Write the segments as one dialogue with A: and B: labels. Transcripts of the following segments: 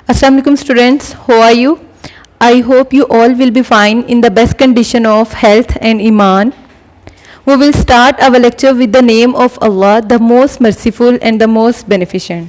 A: Assalamu alaikum students, how are you? I hope you all will be fine in the best condition of health and iman. We will start our lecture with the name of Allah, the most merciful and the most beneficent.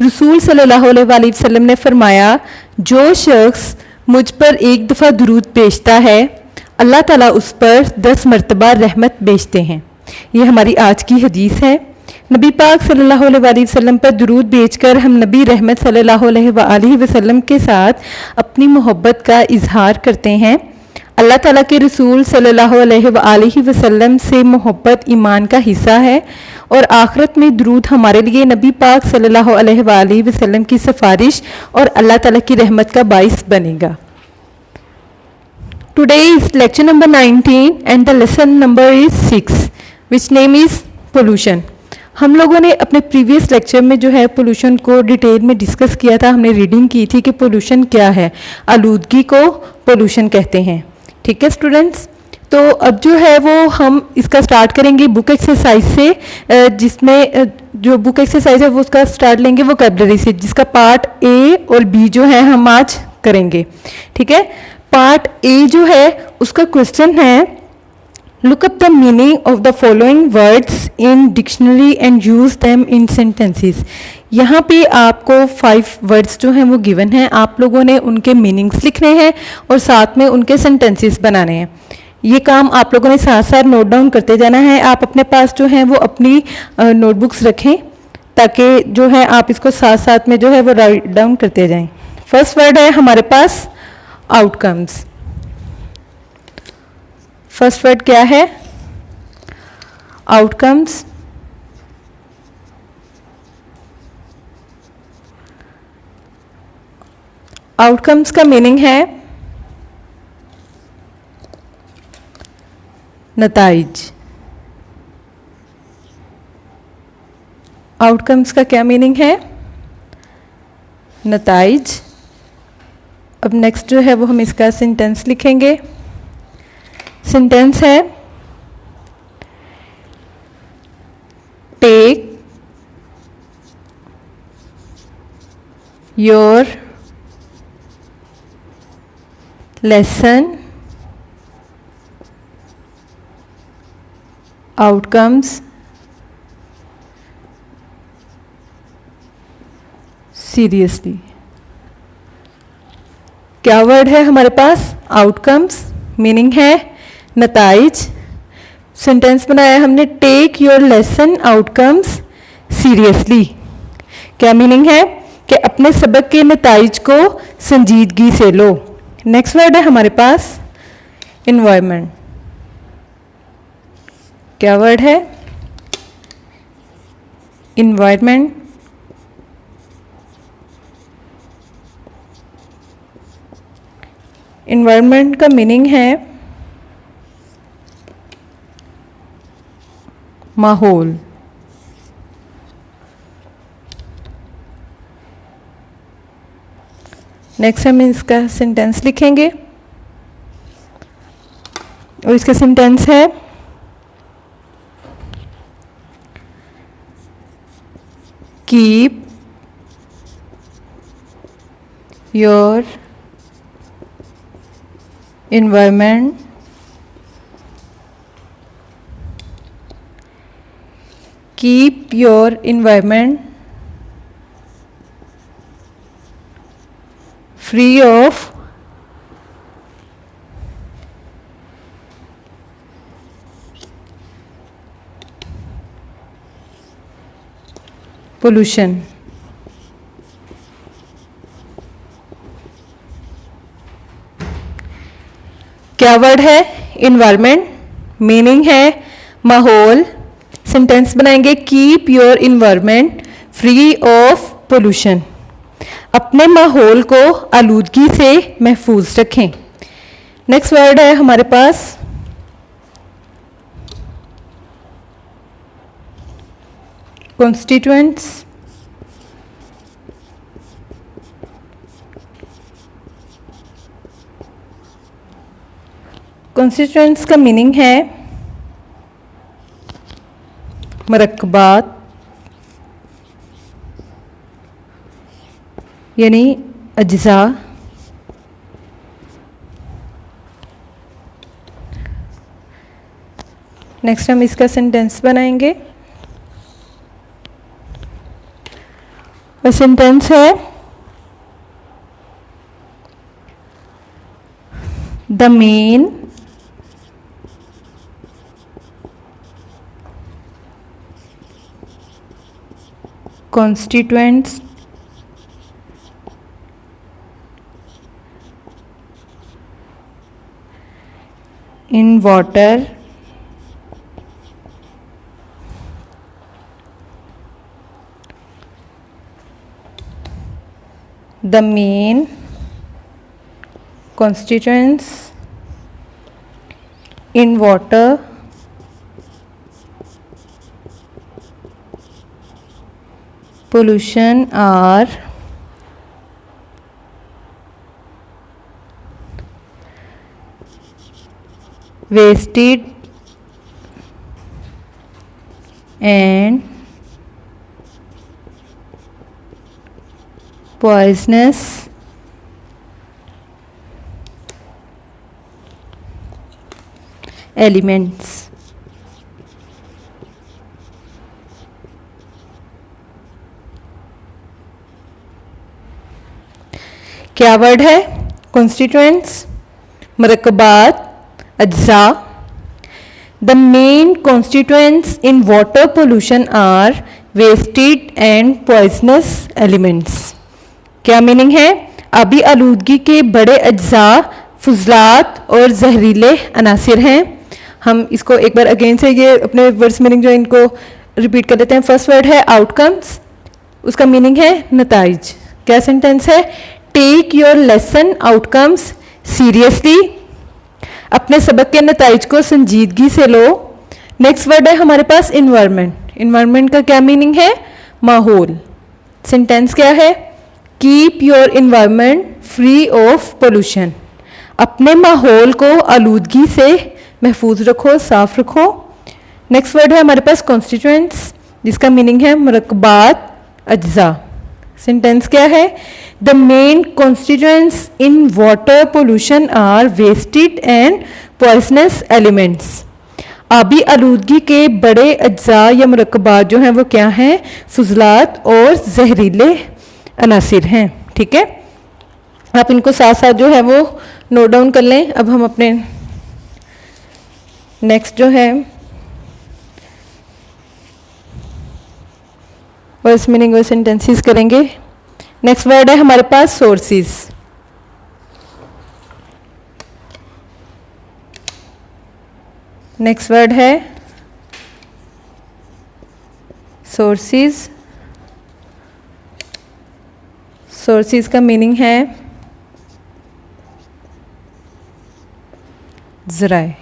A: रसूल सल्लल्लाहु अलैहि वसल्लम ने फरमाया, जो शख्स मुझ पर एक दफ़ा दुरूद भेजता है अल्लाह ताला उस पर 10 मरतबा रहमत भेजते हैं। ये हमारी आज की हदीस है। नबी पाक सल्लल्लाहु अलैहि वसल्लम पर दुरूद भेजकर हम नबी रहमत सल्लल्लाहु अलैहि वसल्लम के साथ अपनी मोहब्बत का इजहार करते हैं। अल्लाह ताला के रसूल सल्लल्लाहु अलैहि वसल्लम से मोहब्बत ईमान का हिस्सा है और आखिरत में दुरूद हमारे लिए नबी पाक सल्लल्लाहु अलैहि वसल्लम की सिफारिश और अल्लाह ताला की रहमत का बाइस बनेगा। Today is lecture number 19 and the lesson number is 6 which name is pollution. हम लोगों ने अपने प्रीवियस लेक्चर में जो है पोल्यूशन को डिटेल में डिस्कस किया था। हमने रीडिंग की थी कि पोल्यूशन क्या है, आलूदगी को पोल्यूशन कहते हैं। ठीक है स्टूडेंट्स, तो अब जो है वो हम इसका स्टार्ट करेंगे बुक एक्सरसाइज से, जिसमें जो बुक एक्सरसाइज है वो उसका स्टार्ट लेंगे वोकैबुलरी से, जिसका पार्ट ए और बी जो है हम आज करेंगे। ठीक है, पार्ट ए जो है उसका क्वेश्चन है, look up the meaning of the following words in dictionary and use them in sentences. यहाँ पे आपको 5 वर्ड्स जो हैं वो गिवन हैं, आप लोगों ने उनके मीनिंग्स लिखने हैं और साथ में उनके सेंटेंसेस बनाने हैं। ये काम आप लोगों ने साथ साथ नोट डाउन करते जाना है। आप अपने पास जो है वो अपनी नोटबुक्स रखें ताकि जो है आप इसको साथ साथ में जो है वो राइट डाउन करते जाएं। फर्स्ट वर्ड है हमारे पास आउटकम्स। फर्स्ट वर्ड क्या है? आउटकम्स। आउटकम्स का मीनिंग है नताइज। आउटकम्स का क्या मीनिंग है? नताइज। अब नेक्स्ट जो है वो हम इसका सेंटेंस लिखेंगे। सेंटेंस है, take your lesson outcomes seriously. क्या वर्ड है हमारे पास? आउटकम्स। मीनिंग है नताइज। सेंटेंस बनाया हमने, take your lesson outcomes seriously. क्या मीनिंग है? कि अपने सबक के नताइज को संजीदगी से लो। नेक्स्ट वर्ड है हमारे पास इन्वायरमेंट। क्या वर्ड है? इन्वायरमेंट। इन्वायरमेंट का मीनिंग है माहौल। नेक्स्ट हम इसका सेंटेंस लिखेंगे और इसका सेंटेंस है, keep your environment keep your environment free of pollution। क्या वर्ड है? इन्वायरमेंट। मीनिंग है माहौल। सेंटेंस बनाएंगे, keep your environment free of pollution. अपने माहौल को आलूदगी से महफूज रखें। नेक्स्ट वर्ड है हमारे पास कॉन्स्टिट्यूएंट्स। कॉन्स्टिट्यूएंट्स का मीनिंग है मरकबात यानी अज्जा, नेक्स्ट हम इसका सेंटेंस बनाएंगे और सेंटेंस है the main constituents in water the main constituents in water pollution are wasted and poisonous elements. क्या वर्ड है? कॉन्स्टिट्यूएंट्स, मरकबात, अज्जा. The main constituents in water pollution are wasted and poisonous elements. क्या meaning है? आबी आलूदगी के बड़े अज्जा फुजलात और जहरीले अनासिर हैं. हम इसको एक बार अगेन से ये अपने वर्ड्स मीनिंग जो इनको रिपीट कर देते हैं. फर्स्ट वर्ड है आउटकम्स, उसका मीनिंग है नताइज. क्या सेंटेंस है? Take your lesson outcomes seriously, अपने सबक के नताइज को संजीदगी से लो. नेक्स्ट वर्ड है हमारे पास इन्वायरमेंट. इन्वायरमेंट का क्या मीनिंग है? माहौल. सेंटेंस क्या है? Keep your environment free of pollution, अपने माहौल को आलूदगी से महफूज रखो, साफ रखो. नेक्स्ट वर्ड है हमारे पास कॉन्स्टिट्यूएंट्स, जिसका मीनिंग है मरकबात, अज्जा. सेंटेंस क्या है? The main constituents in water pollution are wasted and poisonous elements. आबी आलूदगी के बड़े अज्जा या मरकबात जो हैं वो क्या हैं? फुजलात और जहरीले अनासिर हैं. ठीक है, आप इनको साथ साथ जो है वो नोट डाउन कर लें. अब हम अपने नेक्स्ट जो है वर्ड्स मीनिंग और सेंटेंसेस करेंगे. नेक्स्ट वर्ड है हमारे पास सोर्सेज. नेक्स्ट वर्ड है सोर्सेज. सोर्सेज का मीनिंग है ज़राए.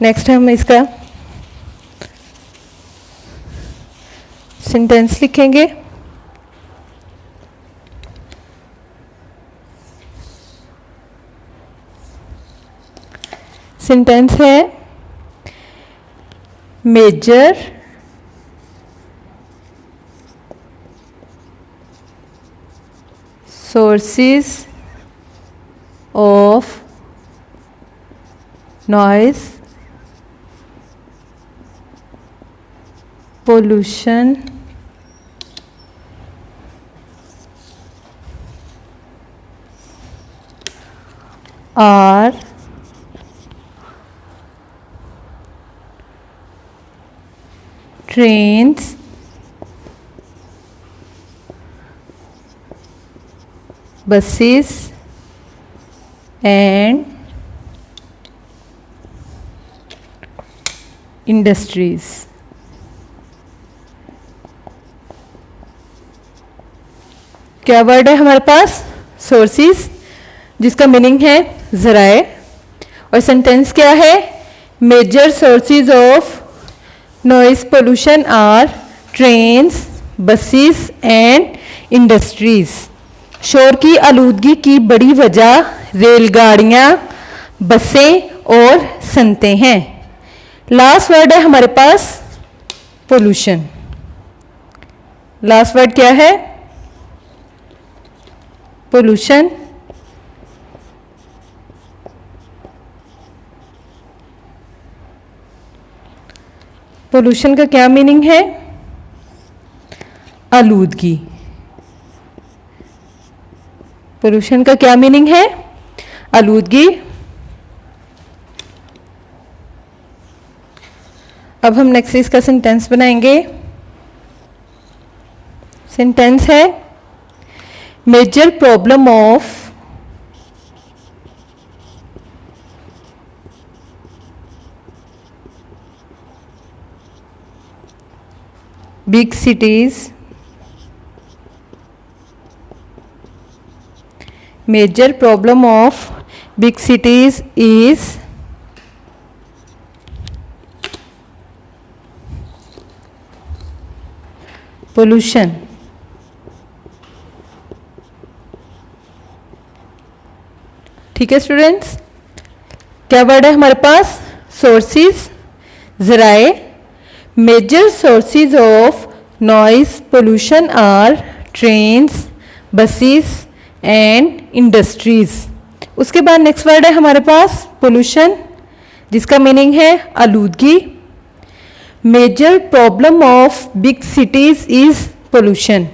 A: नेक्स्ट हम इसका सेंटेंस लिखेंगे. सेंटेंस है major sources of noise pollution are trains, buses and industries. क्या वर्ड है हमारे पास? सोर्सेस, जिसका मीनिंग है ज़राए. और सेंटेंस क्या है? Major sources of noise pollution are trains, buses and industries. शोर की आलूदगी की बड़ी वजह रेलगाड़ियाँ, बसें और सनतें हैं. लास्ट वर्ड है हमारे पास पोल्यूशन। लास्ट वर्ड क्या है? पोल्यूशन। पोल्यूशन का क्या मीनिंग है? आलूदगी। पोल्यूशन का क्या मीनिंग है? आलूदगी। अब हम नेक्स्ट इसका सेंटेंस बनाएंगे। सेंटेंस है major problem of big cities, major problem of big cities is pollution। ठीक है स्टूडेंट्स, क्या वर्ड है हमारे पास? सोर्सेज, जराए। Major sources of noise pollution are trains, buses and industries. उसके बाद नेक्स्ट वर्ड है हमारे पास पोल्यूशन, जिसका मीनिंग है आलूदगी। Major problem of big cities is pollution.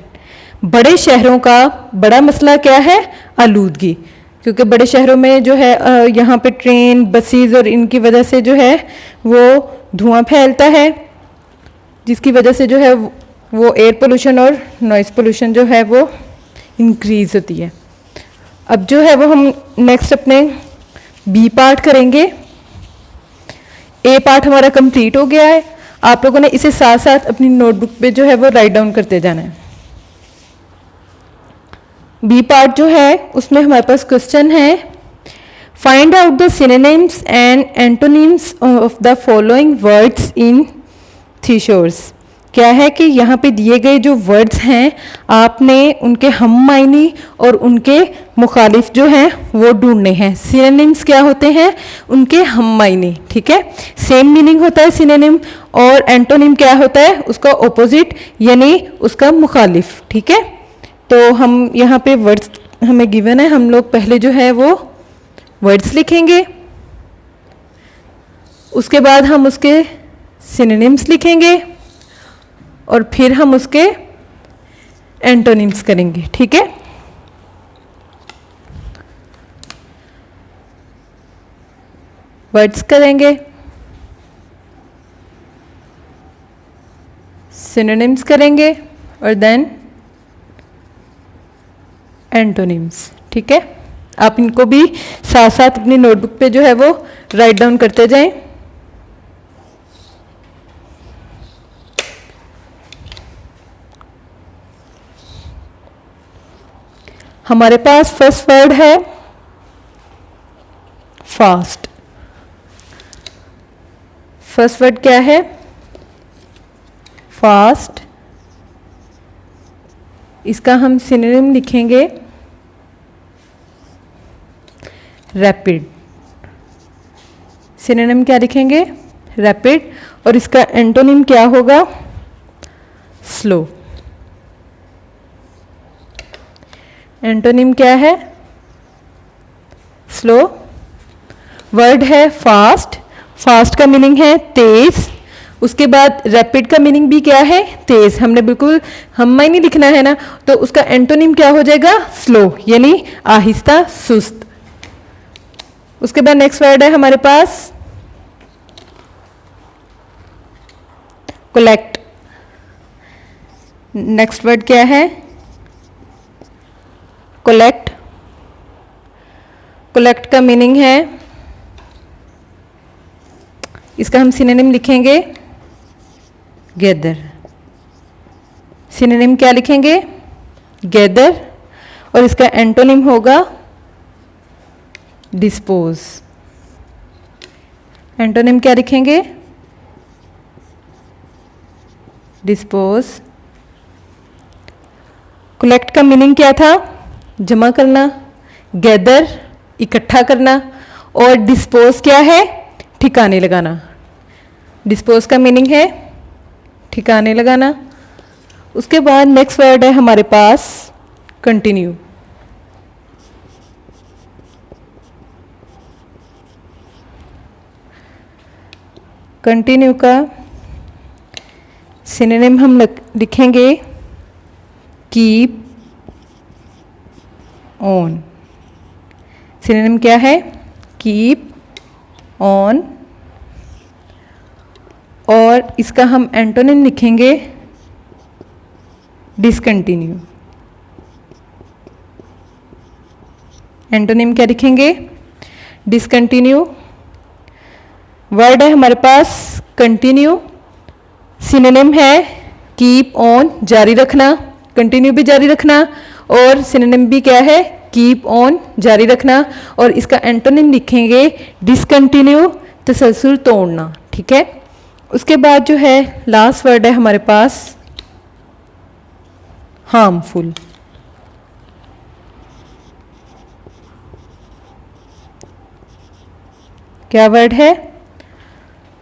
A: बड़े शहरों का बड़ा मसला क्या है? आलूदगी। क्योंकि बड़े शहरों में जो है यहाँ पे ट्रेन, बसेस और इनकी वजह से जो है वो धुआं फैलता है, जिसकी वजह से जो है वो एयर पोल्यूशन और नॉइज़ पोल्यूशन जो है वो इंक्रीज होती है। अब जो है वो हम नेक्स्ट अपने बी पार्ट करेंगे। ए पार्ट हमारा कंप्लीट हो गया है। आप लोगों ने इसे साथ साथ अपनी नोटबुक पे जो है वो राइट डाउन करते जाना है। बी पार्ट जो है उसमें हमारे पास क्वेश्चन है, find out the synonyms and antonyms of the following words in thesaurus. क्या है कि यहाँ पे दिए गए जो वर्ड्स हैं आपने उनके हम मायनी और उनके मुखालिफ जो हैं वो ढूंढने हैं। सिनोनिम्स क्या होते हैं? उनके हम मायने। ठीक है, सेम मीनिंग होता है सिनोनिम, और एंटोनिम क्या होता है? उसका ऑपोजिट यानी उसका मुखालिफ। ठीक है, तो हम यहाँ पे वर्ड्स हमें गिवन है, हम लोग पहले जो है वो वर्ड्स लिखेंगे, उसके बाद हम उसके सिनोनिम्स लिखेंगे और फिर हम उसके एंटोनिम्स करेंगे। ठीक है, वर्ड्स करेंगे, सिनोनिम्स करेंगे और देन एंटोनिम्स। ठीक है, आप इनको भी साथ साथ अपनी नोटबुक पे जो है वो राइट डाउन करते जाएं। हमारे पास फर्स्ट वर्ड है फास्ट। फर्स्ट वर्ड क्या है? फास्ट। इसका हम सिनोनिम लिखेंगे रैपिड। सिनोनिम क्या लिखेंगे? रैपिड। और इसका एंटोनिम क्या होगा? स्लो। एंटोनिम क्या है? स्लो। वर्ड है फास्ट। फास्ट का मीनिंग है तेज। उसके बाद रैपिड का मीनिंग भी क्या है? तेज। हमने बिल्कुल हम नहीं लिखना है ना, तो उसका एंटोनिम क्या हो जाएगा? स्लो, यानी आहिस्ता, सुस्त। उसके बाद नेक्स्ट वर्ड है हमारे पास कलेक्ट। नेक्स्ट वर्ड क्या है? कलेक्ट। कलेक्ट का मीनिंग है, इसका हम सिनोनिम लिखेंगे गैदर। सिनोनिम क्या लिखेंगे? गैदर। और इसका एंटोनिम होगा डिस्पोज। एंटोनिम क्या लिखेंगे? डिस्पोज। कलेक्ट का मीनिंग क्या था? जमा करना। गैदर इकट्ठा करना। और डिस्पोज क्या है? ठिकाने लगाना। डिस्पोज का मीनिंग है ठिकाने लगाना। उसके बाद नेक्स्ट वर्ड है हमारे पास कंटिन्यू। कंटिन्यू का सिनोनिम हम लिखेंगे कीप ऑन। सिनोनिम क्या है? Keep on. और इसका हम एंटोनिम लिखेंगे डिसकंटिन्यू। एंटोनिम क्या लिखेंगे? डिसकंटिन्यू। वर्ड है हमारे पास कंटिन्यू, सिनोनिम है कीप ऑन, जारी रखना। कंटिन्यू भी जारी रखना और सिनोनिम भी क्या है? कीप ऑन, जारी रखना। और इसका एंटोनिम लिखेंगे डिसकंटिन्यू, तसलसल तोड़ना। ठीक है। उसके बाद जो है लास्ट वर्ड है हमारे पास हार्मफुल। क्या वर्ड है?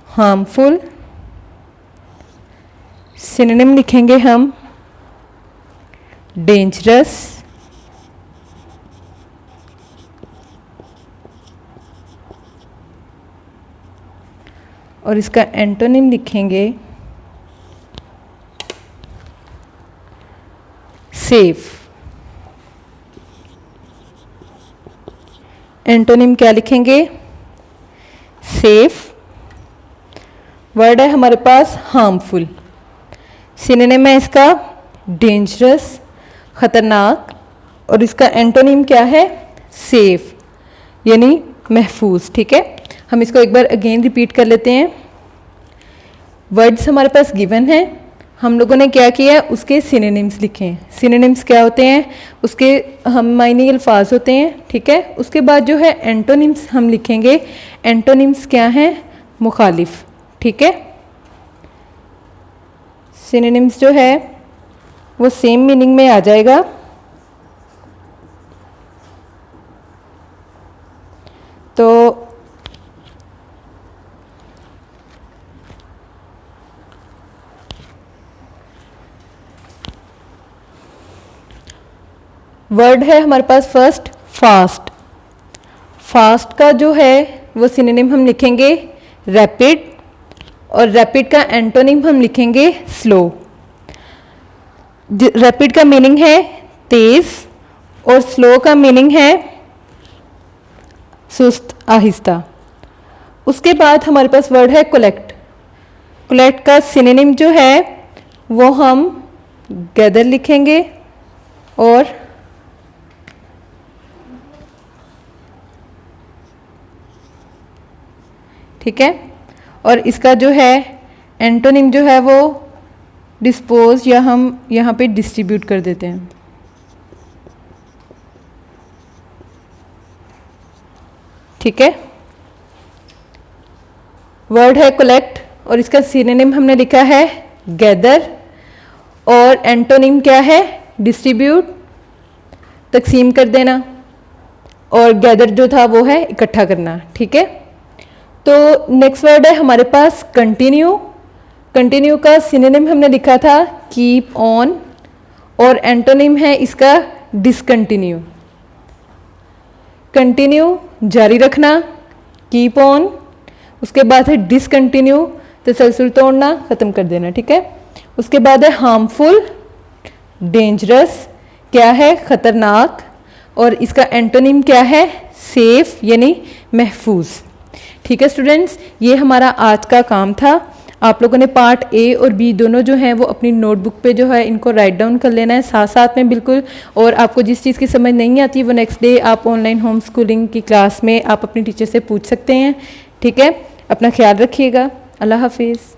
A: हार्मफुल। सिनोनिम लिखेंगे हम डेंजरस, और इसका एंटोनिम लिखेंगे सेफ। एंटोनिम क्या लिखेंगे? सेफ। वर्ड है हमारे पास हार्मफुल, सिनोनिम है इसका डेंजरस, खतरनाक, और इसका एंटोनिम क्या है? सेफ, यानी महफूज। ठीक है। हम इसको एक बार अगेन रिपीट कर लेते हैं। वर्ड्स हमारे पास गिवन है, हम लोगों ने क्या किया? उसके सिनोनिम्स लिखे हैं। सिनोनिम्स क्या होते हैं? उसके हम मायने अल्फाज होते हैं। ठीक है। उसके बाद जो है एंटोनिम्स हम लिखेंगे। एंटोनिम्स क्या हैं? मुखालिफ। ठीक है। सिनोनिम्स जो है वो सेम मीनिंग में आ जाएगा। तो वर्ड है हमारे पास फर्स्ट फास्ट। फास्ट का जो है वो सिनोनिम हम लिखेंगे रैपिड, और रैपिड का एंटोनिम हम लिखेंगे स्लो। रैपिड का मीनिंग है तेज और स्लो का मीनिंग है सुस्त, आहिस्ता। उसके बाद हमारे पास वर्ड है कोलेक्ट। कोलेक्ट का सिनोनिम जो है वो हम गैदर लिखेंगे, और ठीक है। और इसका जो है एंटोनिम जो है वो डिस्पोज, या हम यहाँ पे डिस्ट्रीब्यूट कर देते हैं। ठीक है। वर्ड है कलेक्ट और इसका सिनोनिम हमने लिखा है गैदर, और एंटोनिम क्या है? डिस्ट्रीब्यूट, तकसीम कर देना, और गैदर जो था वो है इकट्ठा करना। ठीक है। तो नेक्स्ट वर्ड है हमारे पास कंटिन्यू। कंटिन्यू का सिनोनिम हमने लिखा था कीप ऑन, और एंटोनिम है इसका डिसकंटिन्यू। कंटिन्यू जारी रखना, कीप ऑन, उसके बाद है डिसकंटिन्यू, तसलसल तोड़ना, ख़त्म कर देना। ठीक है। उसके बाद है हार्मफुल, डेंजरस, क्या है? ख़तरनाक, और इसका एंटोनिम क्या है? सेफ, यानी महफूज। ठीक है स्टूडेंट्स, ये हमारा आज का काम था। आप लोगों ने पार्ट ए और बी दोनों जो हैं वो अपनी नोटबुक पे जो है इनको राइट डाउन कर लेना है साथ साथ में बिल्कुल। और आपको जिस चीज़ की समझ नहीं आती वो नेक्स्ट डे आप ऑनलाइन होम स्कूलिंग की क्लास में आप अपनी टीचर से पूछ सकते हैं। ठीक है। अपना ख्याल रखिएगा। अल्लाह हाफिज़।